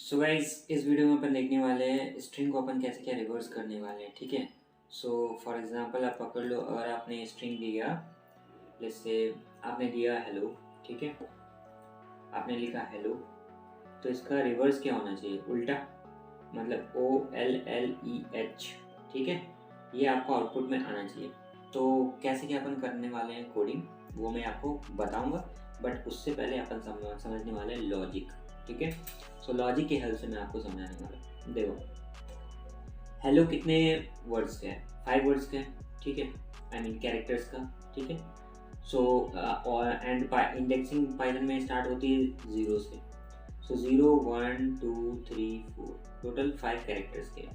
So guys इस video में अपन देखने वाले हैं स्ट्रिंग को अपन कैसे क्या रिवर्स करने वाले हैं। ठीक है। सो फॉर एग्जांपल आप पकड़ लो, अगर आपने स्ट्रिंग दिया, जैसे आपने दिया हेलो। ठीक है, आपने लिखा हेलो, तो इसका रिवर्स क्या होना चाहिए? उल्टा, मतलब OLLEH। ठीक है, ये आपको आउटपुट में आना चाहिए। तो कैसे क्या अपन करने वाले हैं कोडिंग, वो मैं आपको बताऊंगा, बट उससे पहले अपन समझने वाले हैं लॉजिक। ठीक है, सो लॉजिक की हेल्प से मैं आपको समझाने वाला हूँ। देखो, हेलो कितने वर्ड्स का है? 5 वर्ड्स का है। ठीक है, आई मीन कैरेक्टर्स का। ठीक है, सो और एंड इंडेक्सिंग पाइथन में स्टार्ट होती है 0 से। सो 0 1 2 3 4 टोटल 5 कैरेक्टर्स के।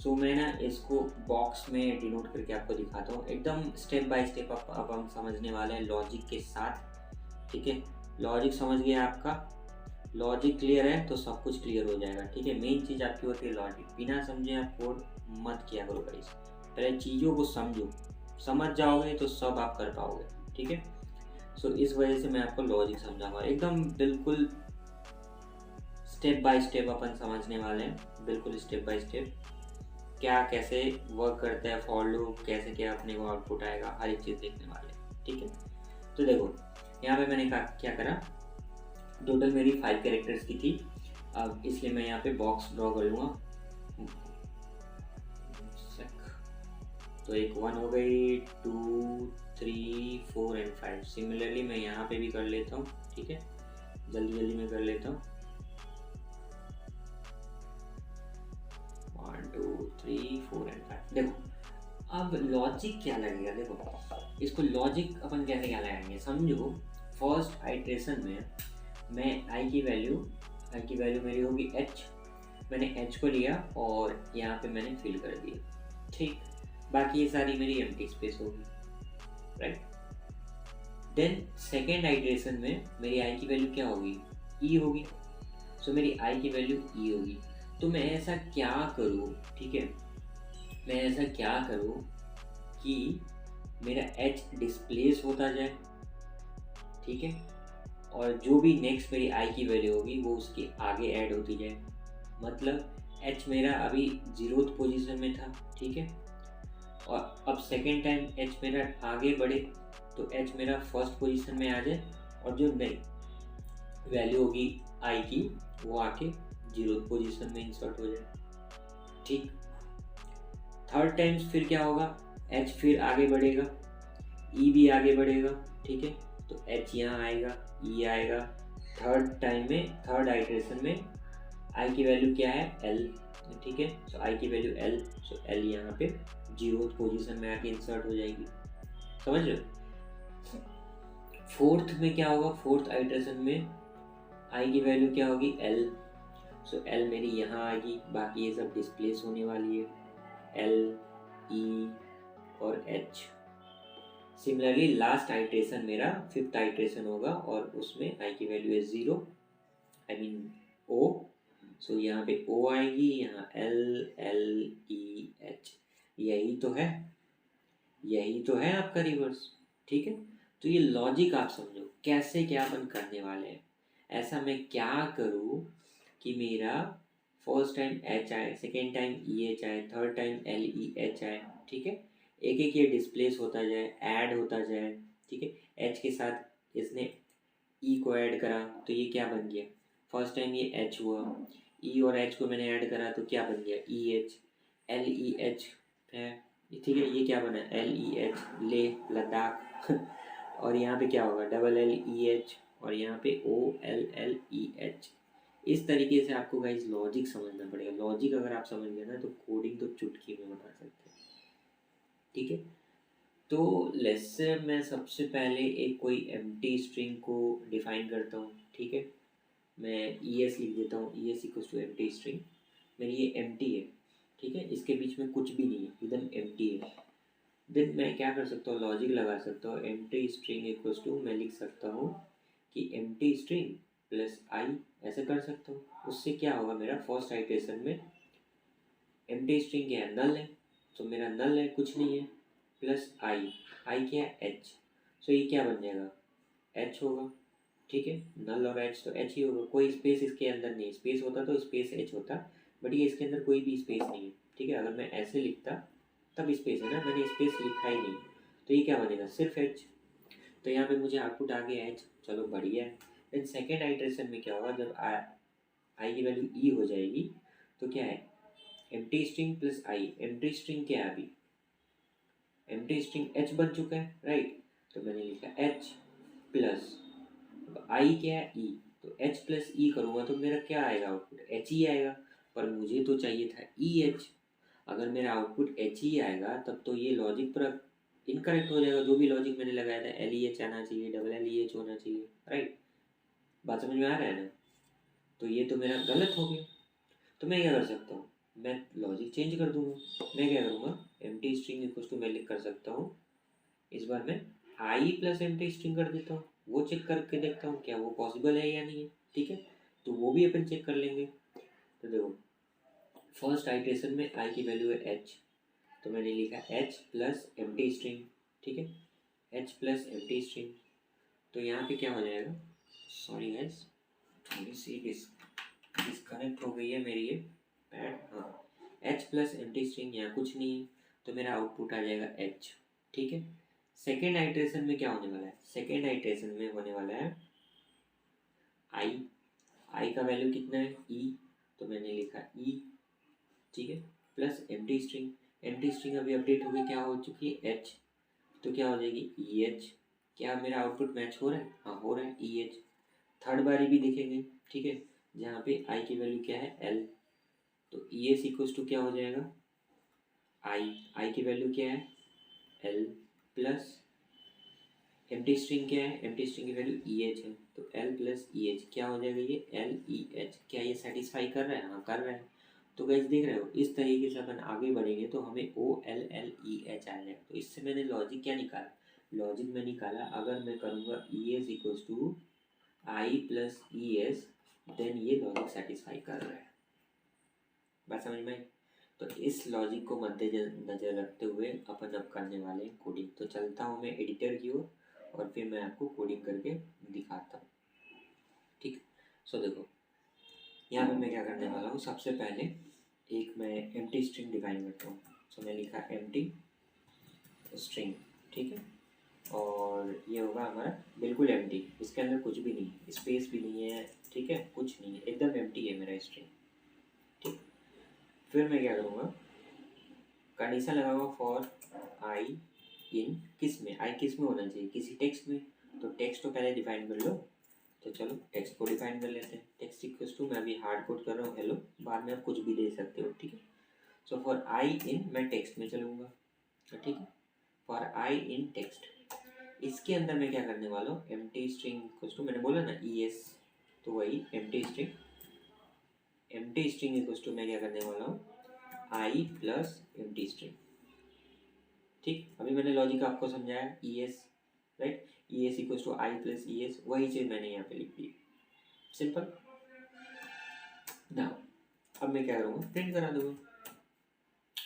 सो मैं ना इसको बॉक्स में डिनोट करके आपको दिखाता हूँ, एकदम स्टेप बाय स्टेप अब हम समझने वाले हैं लॉजिक के साथ। ठीक है, लॉजिक समझ गया आपका? लॉजिक क्लियर है तो सब कुछ क्लियर हो जाएगा। ठीक है, मेन चीज़ आपकी होती है लॉजिक। बिना समझे आप कोड मत किया करो गाइस, पहले चीज़ों को समझो, समझ जाओगे तो सब आप कर पाओगे। ठीक है, सो इस वजह से मैं आपको लॉजिक समझाऊंगा, एकदम बिल्कुल स्टेप बाय स्टेप अपन समझने वाले हैं, बिल्कुल स्टेप बाय स्टेप क्या कैसे वर्क करता है फॉर लूप, कैसे क्या अपने को आउटपुट आएगा, हर एक चीज़ देखने वाले हैं। ठीक है, तो देखो यहाँ पे मैंने क्या करा, टोटल मेरी 5 कैरेक्टर्स की थी। अब इसलिए मैं यहाँ पे बॉक्स ड्रॉ कर लूँगा। तो एक 1 हो गई, 2 3 4 एंड 5। सिमिलरली मैं यहाँ पे भी कर लेता हूँ। ठीक है, जल्दी जल्दी में कर लेता हूँ। 1 2 3 4 एंड 5। देखो अब लॉजिक क्या लगेगा, देखो इसको लॉजिक अपन कैसे क्या लगाएंगे समझो। फर्स्ट आइट्रेशन में मैं आई की वैल्यू मेरी होगी h। मैंने h को लिया और यहाँ पे मैंने फिल कर दिया। ठीक, बाकी ये सारी मेरी एम्प्टी स्पेस होगी, राइट। देन सेकेंड आइट्रेशन में मेरी आई की वैल्यू क्या होगी? e होगी। सो मेरी आई की वैल्यू e होगी। तो मैं ऐसा क्या करूँ? ठीक है, मैं ऐसा क्या करूँ कि मेरा h डिस्प्लेस होता जाए। ठीक है, और जो भी नेक्स्ट मेरी आई की वैल्यू होगी वो उसके आगे ऐड होती जाए। मतलब h मेरा अभी 0th पोजीशन में था। ठीक है, और अब सेकेंड टाइम h मेरा आगे बढ़े तो h मेरा फर्स्ट पोजीशन में आ जाए, और जो नई वैल्यू होगी i की वो आके 0th पोजीशन में इंसर्ट हो जाए। ठीक, थर्ड टाइम्स फिर क्या होगा? h फिर आगे बढ़ेगा, e भी आगे बढ़ेगा। ठीक है, तो h यहाँ आएगा, e आएगा। थर्ड टाइम में, थर्ड आइट्रेशन में i की वैल्यू क्या है? l। ठीक है, सो i की वैल्यू l, सो l यहाँ पे 0th पोजीशन में आके इंसर्ट हो जाएगी। समझ रहे हो? फोर्थ में क्या होगा? फोर्थ आइट्रेशन में i की वैल्यू क्या होगी? l, सो l मेरी यहाँ आएगी, बाकी ये सब डिस्प्लेस होने वाली है, l e और h। सिमिलरली लास्ट आइट्रेशन मेरा फिफ्थ आइट्रेशन होगा और उसमें i की वैल्यू है 0, आई मीन o। सो यहाँ पे o आएगी, यहाँ l l e h। यही तो है, यही तो है आपका रिवर्स। ठीक है, तो ये लॉजिक आप समझो कैसे क्या अपन करने वाले हैं। ऐसा मैं क्या करूँ कि मेरा फर्स्ट टाइम h आए, सेकेंड टाइम e h आए, third time l e h आए। ठीक है, एक एक ये डिस्प्लेस होता जाए, ऐड होता जाए। ठीक है, h के साथ इसने e को ऐड करा तो ये क्या बन गया? फर्स्ट टाइम ये h हुआ, e और h को मैंने ऐड करा तो क्या बन गया? e h, l e h है। ठीक है, ये क्या बना? l e h, ले लद्दाख और यहाँ पे क्या होगा? डबल l e h, और यहाँ पे o l l e h। इस तरीके से आपको गाइस लॉजिक समझना पड़ेगा। लॉजिक अगर आप समझ गए ना तो कोडिंग तो चुटकी में बना सकते हैं। ठीक है, तो लेट्स से मैं सबसे पहले एक कोई एम्प्टी स्ट्रिंग को डिफाइन करता हूँ। ठीक है, मैं es लिख देता हूँ, es equals to empty string. मेरी ये एम्प्टी है। ठीक है, इसके बीच में कुछ भी नहीं है, एकदम एम्प्टी है। देन मैं क्या कर सकता हूँ? लॉजिक लगा सकता हूँ, एम्प्टी स्ट्रिंग इक्वल्स टू, मैं लिख सकता हूँ कि एम्प्टी स्ट्रिंग प्लस आई, ऐसे कर सकता हूँ। उससे क्या होगा? मेरा फर्स्ट आइट्रेशन में एम्प्टी स्ट्रिंग क्या है? नल है, तो मेरा नल है, कुछ नहीं है, प्लस आई, आई क्या है? एच। सो ये क्या बन जाएगा? एच होगा। ठीक है, नल और एच तो एच ही होगा, कोई स्पेस इसके अंदर नहीं, स्पेस होता तो स्पेस एच होता, बट ये इसके अंदर कोई भी स्पेस नहीं है। ठीक है, अगर मैं ऐसे लिखता तब स्पेस है ना, मैंने स्पेस लिखा ही नहीं, तो ये क्या बनेगा, सिर्फ एच। तो यहाँ पे मुझे आउटपुट आ गया एच, चलो बढ़िया है। देन सेकेंड आइट्रेशन में क्या होगा, जब आई की वैल्यू ई हो जाएगी तो क्या है, एम्प्टी स्ट्रिंग प्लस आई, एम्प्टी स्ट्रिंग क्या है अभी, एम्प्टी स्ट्रिंग एच बन चुका है राइट, तो मैंने लिखा एच प्लस, अब आई क्या है ई, तो एच प्लस ई करूँगा तो मेरा क्या आएगा आउटपुट, एच ही आएगा, पर मुझे तो चाहिए था ई एच। अगर मेरा आउटपुट एच ही आएगा तब तो ये लॉजिक पूरा इनकरेक्ट हो जाएगा, जो भी लॉजिक मैंने लगाया था एल ई एच आना चाहिए, डबल एल ई एच होना चाहिए राइट। बात समझ में आ रहा है ना, तो ये तो मेरा गलत हो गया। तो मैं क्या कर सकता हूँ, मैं लॉजिक चेंज कर दूंगा। मैं क्या करूँगा, empty string equal to मैं लिख कर सकता हूँ, इस बार मैं I plus empty string कर देता हूँ, वो चेक करके देखता हूँ क्या वो पॉसिबल है या नहीं है। ठीक है, तो वो भी अपन चेक कर लेंगे। तो देखो फर्स्ट आइट्रेशन में आई की वैल्यू है एच, तो मैंने लिखा H plus empty string. ठीक है, H plus empty string, तो यहाँ पे क्या हो जाएगा, सॉरी गाइस थोड़ी सी डिस्कनेक्ट हो गई है मेरी ये पैड, हाँ H plus empty string, यहाँ कुछ नहीं है तो मेरा आउटपुट आ जाएगा एच। ठीक है, सेकेंड आइट्रेशन में क्या होने वाला है, सेकेंड आइट्रेशन में होने वाला है आई, आई का वैल्यू कितना है ई, तो मैंने लिखा ई। ठीक है, plus empty string, empty string अभी अपडेट हो गई, क्या हो चुकी है एच, तो क्या हो जाएगी ई एच। क्या मेरा आउटपुट मैच हो रहा है, हाँ हो रहा है ई एच। थर्ड बारी भी देखेंगे, ठीक है, जहाँ पे आई की वैल्यू क्या है एल, तो ई एस इक्वल्स टू क्या हो जाएगा आई, आई की वैल्यू क्या है एल प्लस एम्प्टी स्ट्रिंग क्या है, एम्प्टी स्ट्रिंग की वैल्यू ई एच है, तो एल प्लस ई एच क्या हो जाएगा ये एल ई एच। क्या ये सेटिस्फाई कर रहा है, हाँ कर रहा है। तो गैस देख रहे हो, इस तरीके से अपन आगे बढ़ेंगे तो हमें O L L E H आ जाएगा। तो इससे मैंने लॉजिक क्या निकाला, लॉजिक में निकाला अगर मैं करूँगा E S equals to I plus E S, then ये लॉजिक सेटिस्फाई कर रहा है। बात समझ में आई? तो इस लॉजिक को मद्देनजर रखते हुए अपन अब करने वाले हैं कोडिंग। तो चलता हूँ मैं एडिटर की ओर और फिर मैं आपको कोडिंग करके दिखाता हूँ। ठीक, सो देखो यहाँ पे मैं क्या करने वाला हूँ, सबसे पहले एक मैं एम्प्टी स्ट्रिंग डिफाइन करता हूँ। सो मैं लिखा एम्प्टी स्ट्रिंग, ठीक है, और ये होगा हमारा बिल्कुल एम्प्टी, इसके अंदर कुछ भी नहीं, स्पेस भी नहीं है, ठीक है, कुछ नहीं है, एकदम एम्प्टी है मेरा स्ट्रिंग। ठीक, फिर मैं क्या करूँगा, कंडीशन लगाऊंगा फॉर आई इन किस में, आई किस में होना चाहिए, किसी टेक्स्ट में, तो टेक्स्ट तो पहले डिफाइन कर लो। तो चलो टेक्स्ट को डिफाइन कर लेते हैं, टेक्स्ट इक्वल्स टू, मैं अभी हार्ड कोड कर रहा हूँ हेलो, बाद में आप कुछ भी दे सकते हो। ठीक है, सो फॉर आई इन मैं टेक्स्ट में चलूँगा, ठीक है, फॉर आई इन टेक्स्ट, इसके अंदर मैं क्या करने वाला हूँ, empty string equals to, मैंने बोला ना ई एस, तो वही empty string, empty string equals to मैं क्या करने वाला हूँ I plus empty string. ठीक, अभी मैंने लॉजिक आपको समझाया E S right, E S equals to I plus E S, वही चीज़ मैंने यहाँ पे लिख दी, सिंपल। नाउ अब मैं क्या करूँगा, प्रिंट करा दूँगा।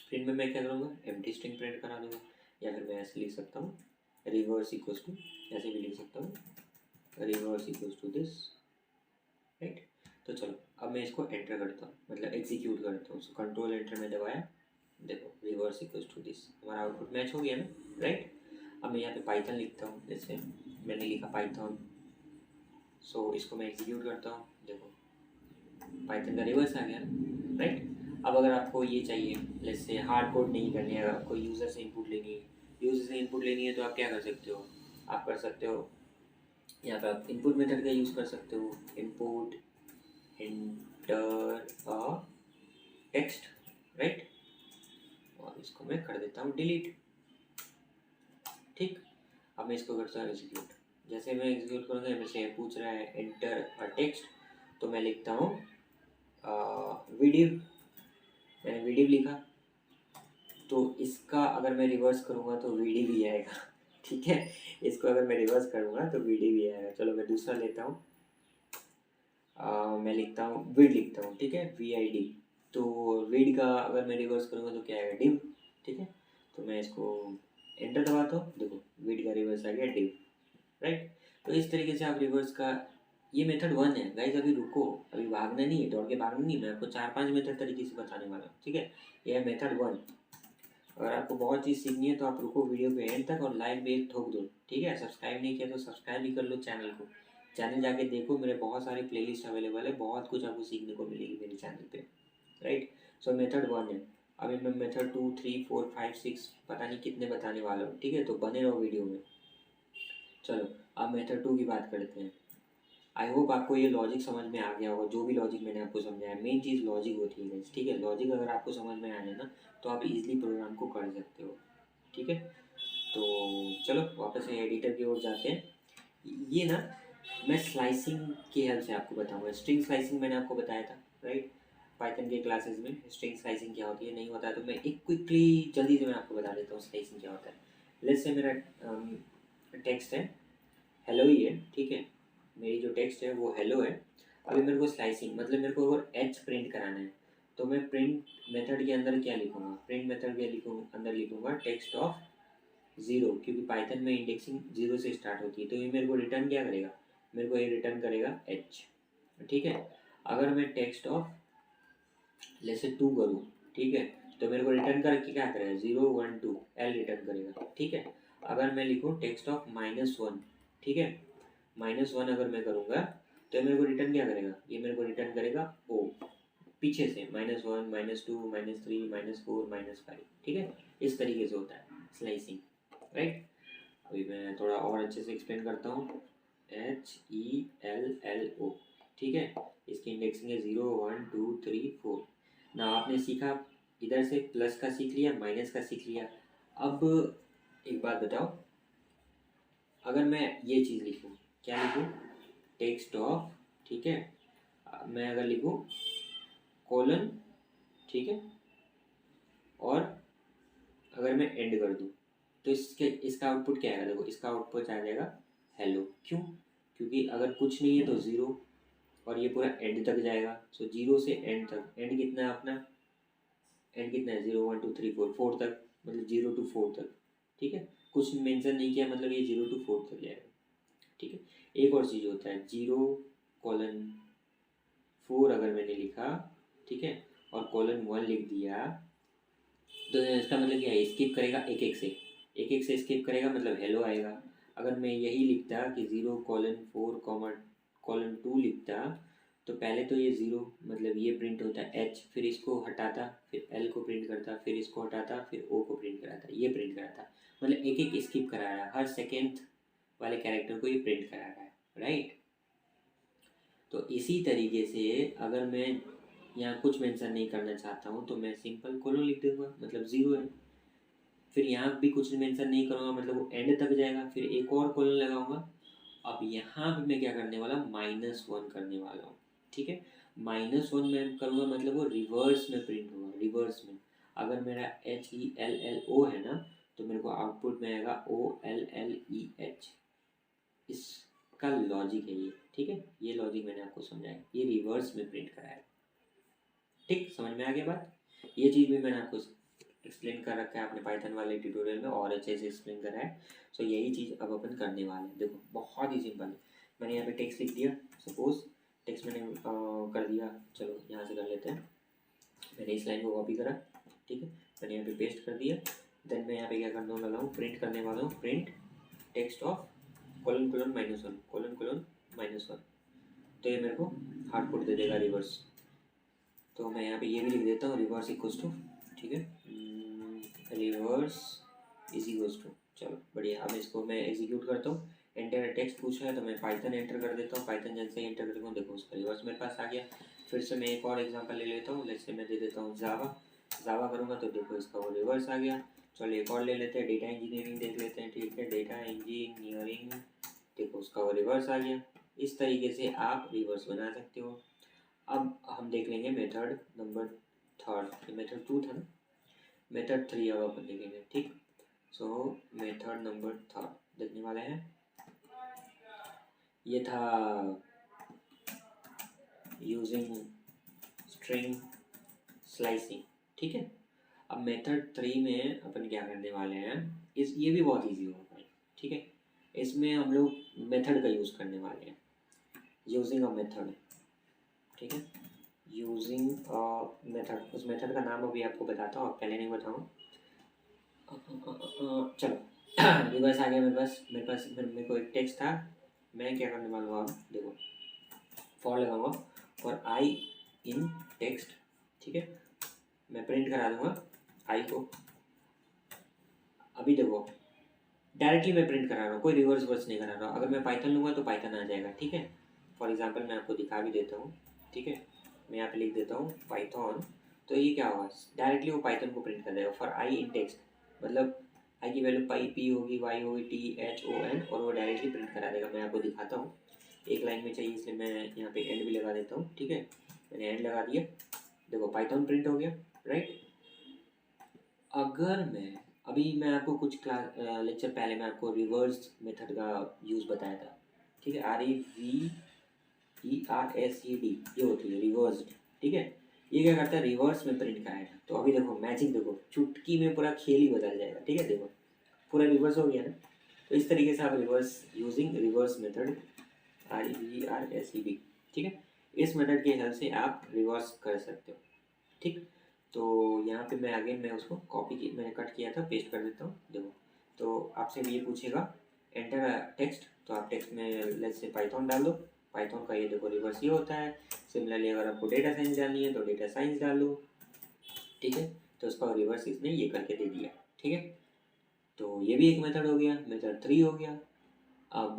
प्रिंट में मैं क्या करूँगा, एम्प्टी स्ट्रिंग प्रिंट करा दूँगा, या फिर मैं ऐसे लिख सकता हूँ रिवर्स इक्वल्स टू, ऐसे भी लिख सकता हूँ reverse equals to this right. तो चलो अब मैं इसको एंटर करता हूँ, मतलब एग्जीक्यूट करता हूँ। सो कंट्रोल एंटर में दबाया, देखो रिवर्स इक्वल्स टू दिस, हमारा आउटपुट मैच हो गया ना राइट। अब मैं यहाँ पे पाइथन लिखता हूँ, जैसे मैंने लिखा पाइथन, सो इसको मैं एग्जीक्यूट करता हूँ, देखो पाइथन का रिवर्स आ गया राइट। अब अगर आपको ये चाहिए, जैसे हार्ड कोड नहीं करनी है, अगर आपको यूज़र से इनपुट लेनी है, यूज़र से इनपुट लेनी है तो आप क्या कर सकते हो, आप कर सकते हो यहाँ पे आप इनपुट मेथड का यूज़ कर सकते हो, input inter a text right, और इसको मैं कर देता हूँ डिलीट। ठीक, अब मैं इसको करता हूँ एग्जीक्यूट, जैसे मैं एग्जीक्यूट करूँगा मेरे से पूछ रहा है एंटर अ टेक्स्ट, तो मैं लिखता हूँ वीडियो, मैंने वीडियो लिखा, तो इसका अगर मैं रिवर्स करूँगा तो वीडियो भी आएगा। ठीक है, इसको अगर मैं रिवर्स करूँगा तो वीडियो भी आएगा। चलो मैं दूसरा लेता हूँ, मैं लिखता हूँ विड लिखता हूँ, ठीक है, वी आई डी, तो विड का अगर मैं रिवर्स करूँगा तो क्या आएगा डिव। ठीक है, तो मैं इसको एंटर दबाता हूँ, देखो विड का रिवर्स आ गया डिव राइट। तो इस तरीके से आप रिवर्स का, ये मेथड 1 है गाइज। अभी रुको, अभी भागना नहीं है, दौड़ के भागना नहीं, मैं आपको 4-5 मेथड तरीके से बताने वाला हूँ, ठीक है। ये है मेथड 1। अगर आपको बहुत चीज़ सीखनी है तो आप रुको वीडियो पे एंड तक और लाइक भी ठोक दो, ठीक है। सब्सक्राइब नहीं किया तो सब्सक्राइब भी कर लो चैनल को। चैनल जाके देखो, मेरे बहुत सारे प्लेलिस्ट अवेलेबल है, बहुत कुछ आपको सीखने को मिलेगी मेरे चैनल पे, राइट। सो मेथड 1 है। अभी मैं मेथड 2, 3, 4, 5, 6 पता नहीं कितने बताने वाला हूँ, ठीक है। तो बने रहो वीडियो में। चलो अब मेथड 2 की बात करते हैं। आई होप आपको ये लॉजिक समझ में आ गया होगा, जो भी लॉजिक मैंने आपको समझाया। मेन चीज़ लॉजिक होती है guys, ठीक है। लॉजिक अगर आपको समझ में आ जाए ना तो आप इजीली प्रोग्राम को कर सकते हो, ठीक है। तो चलो वापस से एडिटर की ओर जाते हैं। ये ना मैं स्लाइसिंग की हेल्प से आपको बताऊंगा। स्ट्रिंग स्लाइसिंग मैंने आपको बताया था, राइट। पाइथन के क्लासेस में स्ट्रिंग स्लाइसिंग क्या होती है नहीं होता है, तो मैं एक क्विकली जल्दी से मैं आपको बता देता हूँ स्लाइसिंग क्या होता है। लेट्स से मेरा टेक्स्ट है, हेलो ही है, ठीक है। मेरी जो टेक्स्ट है वो हेलो है। अभी मेरे को स्लाइसिंग मतलब मेरे को अगर एच प्रिंट कराना है तो मैं प्रिंट मेथड के अंदर क्या लिखूंगा, प्रिंट मेथड के अंदर लिखूंगा टेक्स्ट ऑफ 0, क्योंकि पाइथन में इंडेक्सिंग 0 से स्टार्ट होती है। तो ये मेरे को रिटर्न क्या करेगा, मेरे को ये रिटर्न करेगा एच, ठीक है। अगर मैं टेक्स्ट ऑफ जैसे 2 करूँ, ठीक है, तो मेरे को रिटर्न करके क्या करेगा 0, 1, 2 एल रिटर्न करेगा, ठीक है। अगर मैं लिखूँ टेक्स्ट ऑफ -1, ठीक है, -1 अगर मैं करूँगा तो मेरे को रिटर्न क्या करेगा, ये मेरे को रिटर्न करेगा ओ, पीछे से -1, -2, -3, -4, -5, ठीक है। इस तरीके से होता है स्लाइसिंग, राइट। अभी मैं थोड़ा और अच्छे से एक्सप्लेन करता हूँ। HELLO, ठीक है। इसकी इंडेक्सिंग है 0, 1, 2, 3, 4 ना। आपने सीखा, इधर से प्लस का सीख लिया, माइनस का सीख लिया। अब एक बात बताओ, अगर मैं ये चीज़ लिखूँ, क्या लिखूँ, टेक्स्ट ऑफ, ठीक है, मैं अगर लिखूँ कोलन, ठीक है, और अगर मैं एंड कर दूँ तो इसका आउटपुट क्या आएगा, देखो इसका आउटपुट आ जाएगा हेलो। क्यों, क्योंकि अगर कुछ नहीं है तो 0 और ये पूरा एंड तक जाएगा। सो 0 से एंड तक, एंड कितना है अपना, एंड कितना है 0, 1, 2, 3, 4 तक, मतलब 0 to 4 तक, ठीक है। कुछ मेंशन नहीं किया, मतलब ये 0 to 4 तक जाएगा, ठीक है। एक और चीज़ होता है 0:4 अगर मैंने लिखा, ठीक है, और :1 लिख दिया तो इसका मतलब क्या है, स्किप करेगा एक एक से स्किप करेगा, मतलब हेलो आएगा। अगर मैं यही लिखता कि 0:4, :2 लिखता तो पहले तो ये 0 मतलब ये प्रिंट होता एच, फिर इसको हटाता, फिर एल को प्रिंट करता, फिर इसको हटाता, फिर ओ को प्रिंट कराता, ये प्रिंट कराता, मतलब एक एक स्किप करा रहा है, हर सेकेंड वाले कैरेक्टर को ये प्रिंट करा रहा है, राइट। तो इसी तरीके से अगर मैं यहाँ कुछ मेंशन नहीं करना चाहता हूँ तो मैं सिंपल कोलन लिख दूंगा, मतलब 0 है। फिर यहाँ भी कुछ मेंशन नहीं करूँगा, मतलब वो एंड तक जाएगा, फिर एक और कोलन लगाऊंगा। अब यहाँ पे मैं क्या करने वाला हूँ, -1 करने वाला हूँ, ठीक है। -1 मैं करूँगा, मतलब वो रिवर्स में प्रिंट होगा, रिवर्स में। अगर मेरा HELLO है ना तो मेरे को आउटपुट में आएगा OLLEH। इसका लॉजिक है ये, ठीक है। ये लॉजिक मैंने आपको समझाया, ये रिवर्स में प्रिंट कराया, ठीक, समझ में आ गया बात। ये चीज़ भी मैंने आपको एक्सप्लेन कर रखा है अपने पाइथन वाले ट्यूटोरियल में, और अच्छे से एक्सप्लेन करा है। सो यही चीज़ अब अपन करने वाले हैं। देखो बहुत ही सिंपल है। मैंने यहाँ पे टेक्स्ट लिख दिया, सपोज टेक्स्ट मैंने कर दिया, चलो यहाँ से कर लेते हैं। मैंने इस लाइन को कॉपी करा, ठीक है, मैंने यहाँ पे पेस्ट कर दिया। देन मैं यहाँ पे क्या करने वाला हूँ, प्रिंट करने वाला हूँ, प्रिंट टेक्स्ट ऑफ ::1 ::1। तो ये मेरे को आउटपुट दे देगा रिवर्स। तो मैं यहाँ पे ये भी लिख देता हूँ, रिवर्स इक्वल्स टू, ठीक है, रिवर्स इज इक्वल्स टू। चलो बढ़िया। अब इसको मैं एग्जीक्यूट करता हूँ। एंटर टेक्स्ट पूछा है तो मैं पाइथन एंटर कर देता हूँ। पाइथन जैसे ही एंटर करता हूँ, देखो उसका रिवर्स मेरे पास आ गया। फिर से मैं एक और एग्जांपल ले लेता हूँ। जैसे मैं दे देता हूँ जावा करूँगा तो देखो इसका वो रिवर्स आ गया। चलो एक और ले लेते हैं, डेटा इंजीनियरिंग देख लेते हैं, ठीक है, डेटा इंजीनियरिंग, देखो उसका वो रिवर्स आ गया। इस तरीके से आप रिवर्स बना सकते हो। अब हम देख लेंगे मेथड नंबर 3, ये मेथड 2 था ना, मेथड 3 अब अपन देखेंगे, ठीक। सो मेथड नंबर 3 देखने वाले हैं। ये था यूजिंग स्ट्रिंग स्लाइसिंग, ठीक है। अब मेथड 3 में अपन क्या करने वाले हैं, ये भी बहुत इजी होगा, ठीक है। इसमें हम लोग मेथड का यूज़ करने वाले हैं, यूजिंग अ मेथड, ठीक है, यूजिंग अ मेथड। उस मेथड का नाम अभी आपको बताता हूँ, पहले नहीं बताऊँ। चलो रिवर्स आ गया मेरे को एक टेक्स्ट था, मैं क्या करने वाला हूँ अब देखो, फॉर लगाऊंगा फॉर आई इन टेक्स्ट, ठीक है, मैं प्रिंट करा दूंगा आई को। अभी देखो डायरेक्टली मैं प्रिंट करा रहा हूँ, कोई रिवर्स वर्स नहीं करा रहा हूँ। अगर मैं पाइथन लूँगा तो पाइथन आ जाएगा, ठीक है। फॉर एग्जांपल मैं आपको दिखा भी देता हूँ, ठीक है, मैं यहाँ पे लिख देता हूँ पाइथन, तो ये क्या होगा, डायरेक्टली वो पाइथन को प्रिंट कर देगा फॉर आई इन टेक्स्ट, मतलब आई की वैल्यू पाई पी होगी, वाई होगी, टी एच ओ एन, और वो डायरेक्टली प्रिंट करा देगा। मैं आपको दिखाता हूँ, एक लाइन में चाहिए इसलिए मैं यहाँ पे एंड भी लगा देता हूँ, ठीक है, मैंने एंड लगा दिया, देखो पाइथन प्रिंट हो गया, राइट। अगर मैं आपको कुछ क्लास लेक्चर पहले मैं आपको रिवर्स मेथड का यूज़ बताया था, ठीक है, REVERSED, ये होती है रिवर्स्ड, ठीक है। ये क्या करता है, रिवर्स में प्रिंट कराएगा। तो अभी देखो मैजिक, देखो चुटकी में पूरा खेल ही बदल जाएगा, ठीक है, देखो पूरा रिवर्स हो गया ना। तो इस तरीके से आप reverse using reverse method, REVERSED, ठीक है, इस मेथड की हेल्प से आप रिवर्स कर सकते हो, ठीक। तो यहाँ पे मैं अगेन मैं उसको कॉपी की, मैंने कट किया था, पेस्ट कर देता हूँ, देखो। तो आपसे ये पूछेगा एंटर टेक्स्ट, तो आप टेक्स्ट में लेट्स से पाइथन डाल दो, पाइथन का ये देखो रिवर्स ये होता है। सिमिलरली अगर आपको डेटा साइंस डालनी है तो डेटा साइंस डाल लो, ठीक है, तो उसका रिवर्स इसने ये करके दे दिया, ठीक है। तो ये भी एक मेथड हो गया, मेथड 3 हो गया। अब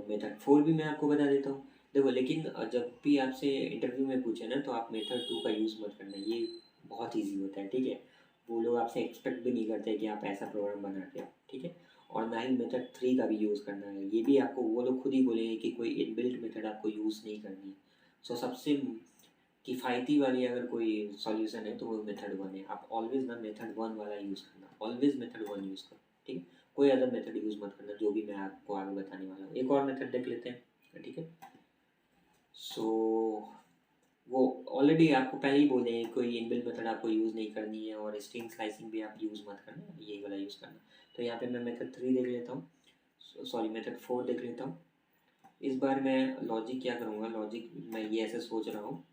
मेथड 4 भी मैं आपको बता देता हूँ, देखो लेकिन जब भी आपसे इंटरव्यू में पूछे ना तो आप मेथड 2 का यूज़ मत करना, ये बहुत ईजी होता है, ठीक है। वो लोग आपसे एक्सपेक्ट भी नहीं करते कि आप ऐसा प्रोग्राम बना के आओ, ठीक है। और ना ही मेथड 3 का भी यूज़ करना है, ये भी आपको वो लोग खुद ही बोलेंगे कि कोई इनबिल्ट मेथड आपको यूज़ नहीं करनी है। सो सबसे किफ़ायती वाली अगर कोई सॉल्यूशन है तो वो मेथड 1 है। आप ऑलवेज ना मेथड 1 वाला यूज़ करना, ऑलवेज मेथड 1 यूज़ करो, ठीक है। कोई अदर मेथड यूज़ मत करना, जो भी मैं आपको आगे बताने वाला हूँ। एक और मेथड देख लेते हैं, ठीक है। सो वो ऑलरेडी आपको पहले ही बोले हैं, कोई इनबिल्ट मेथड आपको यूज़ नहीं करनी है, और स्ट्रिंग स्लाइसिंग भी आप यूज़ मत करना, ये वाला यूज़ करना। तो यहाँ पे मैं मेथड 3 देख लेता हूँ, सॉरी मेथड 4 देख लेता हूँ। इस बार मैं लॉजिक क्या करूँगा, लॉजिक मैं ये ऐसे सोच रहा हूँ,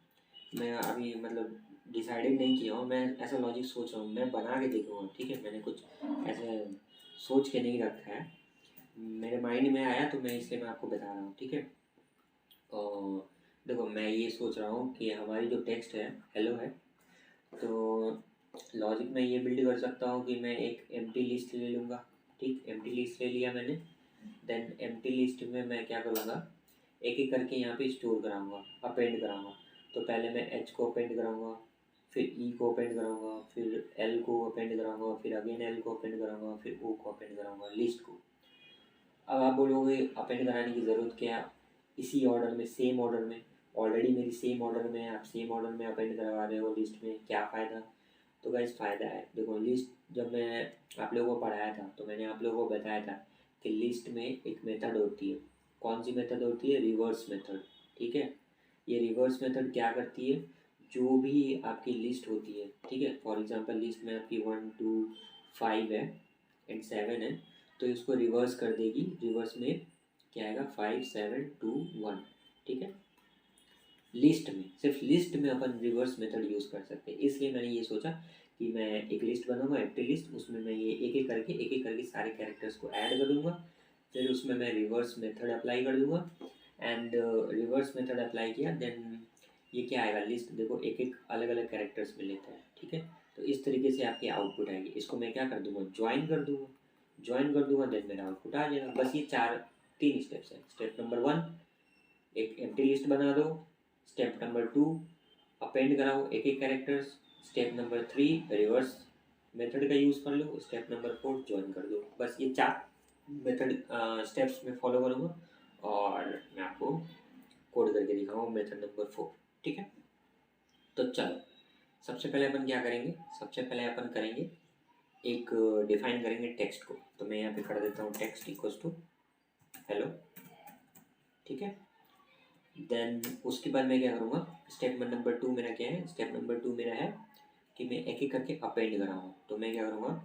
मैं अभी मतलब डिसाइडेड नहीं किया हूँ, मैं ऐसा लॉजिक सोच रहा हूँ, मैं बना के देखूँगा, ठीक है। मैंने कुछ ऐसे सोच के नहीं रखा है, मेरे माइंड में आया तो मैं इसलिए मैं आपको बता रहा हूँ, ठीक है। और देखो मैं ये सोच रहा हूँ कि हमारी जो टेक्स्ट है हेलो है, तो लॉजिक में ये बिल्ड कर सकता हूँ कि मैं एक एम्प्टी लिस्ट ले लूँगा, ठीक, एम्प्टी लिस्ट ले लिया मैंने। देन एम्प्टी लिस्ट में मैं क्या करूँगा, एक एक करके यहाँ पे स्टोर कराऊँगा, अपेंड कराऊँगा। तो पहले मैं एच को अपेंड कराऊँगा, फिर ई को अपेंड कराऊँगा, फिर एल को अपेंड कराऊँगा, फिर अगेन एल को अपेंड कराऊँगा, फिर ओ को अपेंड कराऊँगा, लिस्ट को। अब आप बोलोगे अपेंड कराने की ज़रूरत क्या, इसी ऑर्डर में, सेम ऑर्डर में, ऑलरेडी मेरी सेम ऑर्डर में है, आप सेम ऑर्डर में अपेंड करवा रहे हो लिस्ट में, क्या फ़ायदा। तो गाइस फ़ायदा है, देखो लिस्ट जब मैं आप लोगों को पढ़ाया था तो मैंने आप लोगों को बताया था कि लिस्ट में एक मेथड होती है, कौन सी मेथड होती है, रिवर्स मेथड, ठीक है। ये रिवर्स मेथड क्या करती है, जो भी आपकी लिस्ट होती है, ठीक है, फॉर एग्जांपल लिस्ट में आपकी 1 2 5 है एंड 7 है, तो इसको रिवर्स कर देगी, रिवर्स में क्या आएगा, 5 7 2 1, ठीक है। लिस्ट में, सिर्फ लिस्ट में अपन रिवर्स मेथड यूज़ कर सकते हैं, इसलिए मैंने ये सोचा कि मैं एक लिस्ट बनाऊंगा, एम्प्टी लिस्ट, उसमें मैं ये एक एक करके सारे कैरेक्टर्स को ऐड कर दूंगा, फिर उसमें मैं रिवर्स मेथड अप्लाई कर दूंगा। एंड रिवर्स मेथड अप्लाई किया, देन ये क्या आएगा, लिस्ट देखो एक एक अलग अलग कैरेक्टर्स में लेता है, ठीक है। तो इस तरीके से आपकी आउटपुट आएगी, इसको मैं क्या कर दूंगा, ज्वाइन कर दूंगा, देन मेरा आउटपुट आ जाएगा। बस ये तीन स्टेप्स हैं। स्टेप नंबर 1 एक एम्प्टी लिस्ट बना दो, स्टेप नंबर 2 अपेंड कराओ एक एक characters, step number 3 reverse method का यूज़ कर लो, स्टेप नंबर 4 ज्वाइन कर दो। बस ये 4 मेथड स्टेप्स में फॉलो करूँगा और मैं आपको कोड करके दिखाऊंगा मेथड नंबर 4, ठीक है। तो चलो सबसे पहले अपन क्या करेंगे, सबसे पहले अपन करेंगे एक डिफाइन करेंगे टेक्स्ट को। तो मैं यहाँ पे कर देता हूँ टेक्स्ट इक्वल्स टू हेलो, ठीक है। देन उसके बाद मैं क्या करूँगा, स्टेप नंबर 2 मेरा क्या है, स्टेप नंबर 2 मेरा है कि मैं एक एक करके अपेंड कराऊँ। तो मैं क्या करूँगा,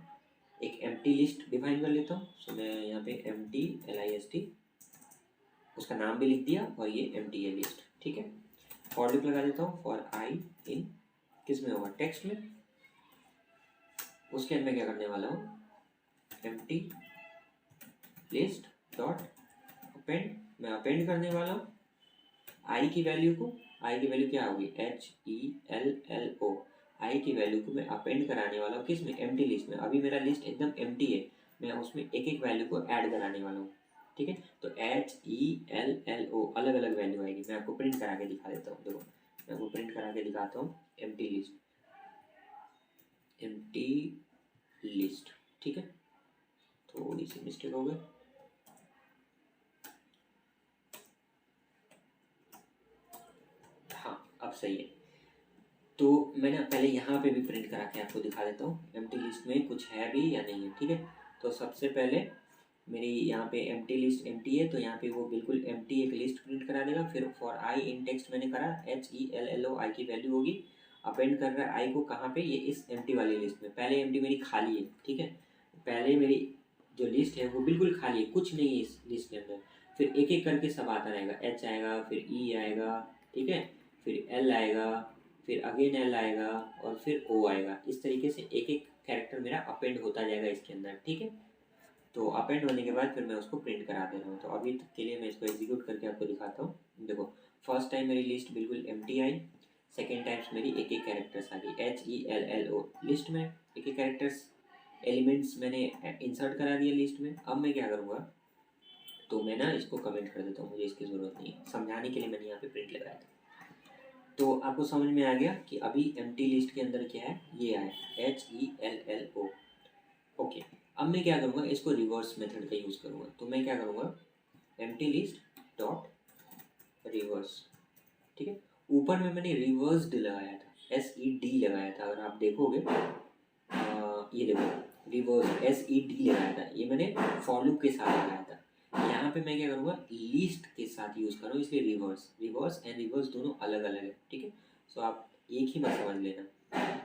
एक एम्प्टी लिस्ट डिफाइन कर लेता हूँ। सो मैं यहाँ पे एम्प्टी LIST उसका नाम भी लिख दिया और ये एम्प्टी है लिस्ट, ठीक है। फॉर लूप लगा देता हूँ फॉर आई इन किस में होगा, टेक्स्ट में। उसके अंदर मैं क्या करने वाला हूँ, एम्प्टी लिस्ट डॉट अपेंड, मैं अपेंड करने वाला हूँ आई की वैल्यू को। आई की वैल्यू क्या होगी, HELLO, आई की वैल्यू को मैं अपेंड कराने वाला हूँ किस में, एम्प्टी लिस्ट में। अभी मेरा लिस्ट एकदम एम्प्टी है, मैं उसमें एक एक वैल्यू को ऐड कराने वाला हूँ, ठीक है। तो HELLO अलग अलग वैल्यू आएगी। मैं आपको प्रिंट करा के दिखा देता हूँ, देखो मैं आपको प्रिंट करा के दिखाता हूँ एम्प्टी लिस्ट, ठीक है। थोड़ी सी मिस्टेक हो गई, हाँ अब सही है। तो मैंने पहले यहाँ पे भी प्रिंट करा के आपको दिखा देता हूँ एम्प्टी लिस्ट में कुछ है भी या नहीं है, ठीक है। तो सबसे पहले मेरी यहाँ पे एम्प्टी लिस्ट एम्प्टी है, तो यहाँ पे वो बिल्कुल एम्प्टी एक लिस्ट प्रिंट करा देगा। फिर फॉर आई इन टेक्स्ट मैंने करा, HELLO आई की वैल्यू होगी, अपेंड कर रहा है आई को कहाँ पे, ये इस एम्प्टी वाली लिस्ट में। पहले एम्प्टी मेरी खाली है, ठीक है। पहले मेरी जो लिस्ट है वो बिल्कुल खाली है, कुछ नहीं है इस लिस्ट के अंदर। फिर एक एक करके सब आता रहेगा, H आएगा, फिर E आएगा, ठीक है, फिर L आएगा, फिर अगेन L आएगा और फिर O आएगा। इस तरीके से एक एक कैरेक्टर मेरा अपेंड होता जाएगा इसके अंदर, ठीक है। तो अपेंड होने के बाद फिर मैं उसको प्रिंट करा दे रहा हूँ। तो अभी तक के लिए मैं इसको एग्जीक्यूट करके आपको दिखाता हूँ। देखो फर्स्ट टाइम मेरी लिस्ट बिल्कुल एम्प्टी आई, सेकेंड टाइम्स मेरी एक एक कैरेक्टर्स आ गई, HELLO लिस्ट में एक एक कैरेक्टर्स एलिमेंट्स मैंने इंसर्ट करा दिया लिस्ट में। अब मैं क्या करूँगा, तो मैं ना इसको कमेंट कर देता हूँ, मुझे इसकी ज़रूरत नहीं है, समझाने के लिए मैंने यहाँ पे प्रिंट लगाया था। तो आपको समझ में आ गया कि अभी एम्प्टी लिस्ट के अंदर क्या है, ये आया HELLO, ओके। अब मैं क्या करूँगा, इसको रिवर्स मेथड का यूज़ करूँगा। तो मैं क्या करूँगा, एम्प्टी लिस्ट डॉट रिवर्स, ठीक है। ऊपर में मैंने रिवर्स्ड लगाया था, SED लगाया था। अगर आप देखोगे ये देखो रिवर्स SED लगाया था, ये मैंने फॉर लूप के साथ लगाया था। यहाँ पे मैं क्या करूँगा, लिस्ट के साथ यूज़ करूँ, इसलिए रिवर्स एंड रिवर्स दोनों अलग अलग है, ठीक है। सो आप एक ही बात समझ लेना,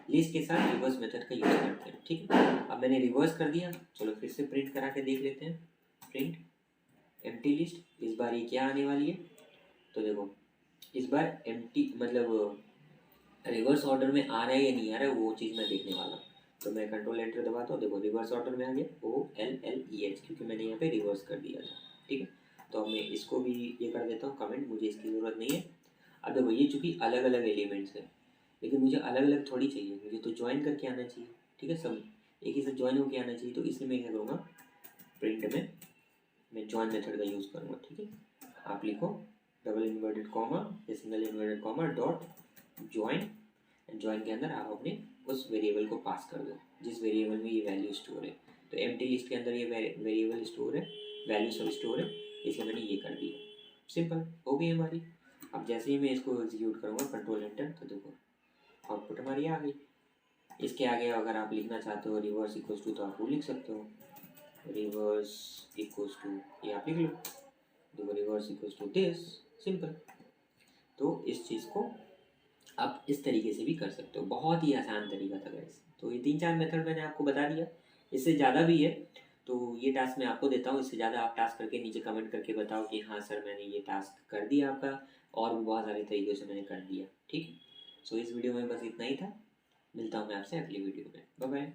लिस्ट के साथ रिवर्स मेथड का यूज़ करते हैं, ठीक है। अब मैंने रिवर्स कर दिया, चलो फिर से प्रिंट करा के देख लेते हैं। प्रिंट एम्प्टी लिस्ट, इस बार ये क्या आने वाली है, तो देखो इस बार एम्प्टी मतलब रिवर्स ऑर्डर में आ रहा है या नहीं आ रहा है, वो चीज़ मैं देखने वाला हूँ। तो मैं कंट्रोल एंटर दबाता हूँ, देखो रिवर्स ऑर्डर में आ गया OLLEH, क्योंकि मैंने यहाँ पे रिवर्स कर दिया था, ठीक है। तो अब मैं इसको भी ये कर देता हूँ कमेंट, मुझे इसकी ज़रूरत नहीं है। अब देखो ये चूँकि अलग अलग एलिमेंट्स है, लेकिन मुझे अलग अलग थोड़ी चाहिए, मुझे तो ज्वाइन करके आना चाहिए, ठीक है। सब एक ही साथ ज्वाइन होकर आना चाहिए। तो इसलिए मैं क्या करूँगा, प्रिंट में मैं ज्वाइन मेथड का यूज़ करूँगा, ठीक है। आप लिखो डबल इन्वर्टेड कॉमा या single inverted comma dot join, join के अंदर आप अपने उस वेरिएबल को पास कर दो जिस वेरिएबल में ये वैल्यू स्टोर है। तो एम्प्टी लिस्ट के अंदर ये वेरिएबल स्टोर है, वैल्यू सब स्टोर है, इसलिए मैंने ये कर दिया। सिंपल हो गई हमारी। अब जैसे ही मैं इसको एग्जीक्यूट करूँगा कंट्रोल एंटर, तो देखो आउटपुट हमारी आ गई। इसके आगे अगर आप लिखना चाहते हो रिवर्स इक्वल्स टू, तो आप वो लिख सकते हो, रिवर्स इक्वल्स टू, ये आप लिख लो, देखो reverse equals to this, simple. तो इस चीज़ को आप इस तरीके से भी कर सकते हो, बहुत ही आसान तरीका था गाइस। तो ये 3-4 मेथड मैंने आपको बता दिया, इससे ज़्यादा भी है। तो ये टास्क मैं आपको देता हूँ, इससे ज़्यादा आप टास्क करके नीचे कमेंट करके बताओ कि हाँ सर मैंने ये टास्क कर दिया आपका, और भी बहुत सारे तरीके से मैंने कर दिया, ठीक है। सो इस वीडियो में बस इतना ही था, मिलता हूँ मैं आपसे अगली वीडियो में, बाय बाय।